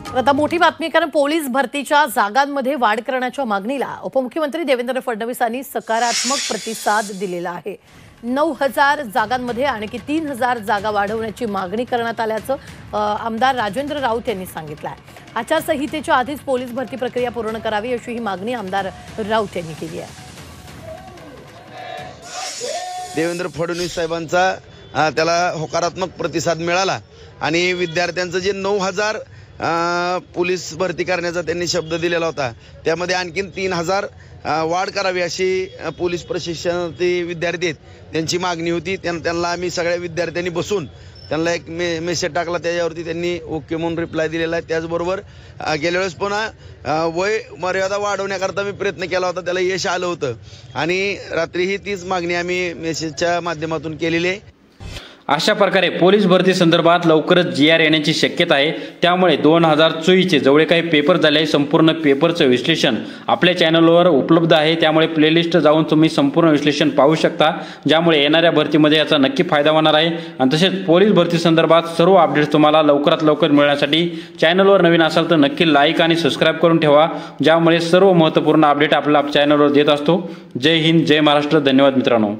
आता मोठी बातमी, कारण पोलीस भरतीच्या जागांमध्ये वाढ करण्याच्या मागणीला उपमुख्यमंत्री देवेंद्र फडणवीस यांनी सकारात्मक प्रतिसाद दिलेला आहे। 9,000 जागांमध्ये आणखी 3,000 जागा वाढवण्याची मागणी करण्यात आल्याचं आमदार राजेंद्र राऊत यांनी सांगितलं आहे। आचारसंहितेच्या आधीच पोलीस भरती प्रक्रिया पूर्ण करावी अशी ही मागणी आमदार राऊत यांनी केली आहे। देवेंद्र फडणवीस साहेबांचा त्याला होकारात्मक प्रतिसाद मिळाला आणि विद्यार्थ्यांचं जे 9,000 पोलीस भरती करण्याचा त्यांनी शब्द दिलेला होता, त्यामध्ये आणखीन 3,000 वाढ करावी अशी पोलीस प्रशिक्षणार्थी विद्यार्थी आहेत त्यांची मागणी होती। त्यांना आम्ही सगळ्या विद्यार्थ्यांनी बसून त्यांना एक मेसेज टाकला, त्याच्यावरती त्यांनी ओके म्हणून रिप्लाय दिलेला आहे। त्याचबरोबर गेल्या वेळेस पुन्हा वय मर्यादा वाढवण्याकरता मी प्रयत्न केला होता, त्याला यश आलं होतं आणि रात्रीही तीच मागणी आम्ही मेसेजच्या माध्यमातून केलेली आहे। अशा प्रकारे पोलीस भरती संदर्भात लवकरच GR येण्याची शक्यता आहे। त्यामुळे 2024 जेवढे काही पेपर झाले संपूर्ण पेपरचं विश्लेषण आपल्या चॅनलवर उपलब्ध आहे, त्यामुळे प्लेलिस्ट जाऊन तुम्ही संपूर्ण विश्लेषण पाहू शकता, ज्यामुळे येणाऱ्या भरतीमध्ये याचा नक्की फायदा होणार आहे। आणि तसेच पोलीस भरती संदर्भात सर्व अपडेट्स तुम्हाला लवकरात लवकर मिळण्यासाठी चॅनलवर नवीन असाल तर नक्की लाईक आणि सबस्क्राईब करून ठेवा, ज्यामुळे सर्व महत्त्वपूर्ण अपडेट आपल्या चॅनलवर देत असतो। जय हिंद, जय महाराष्ट्र, धन्यवाद मित्रांनो।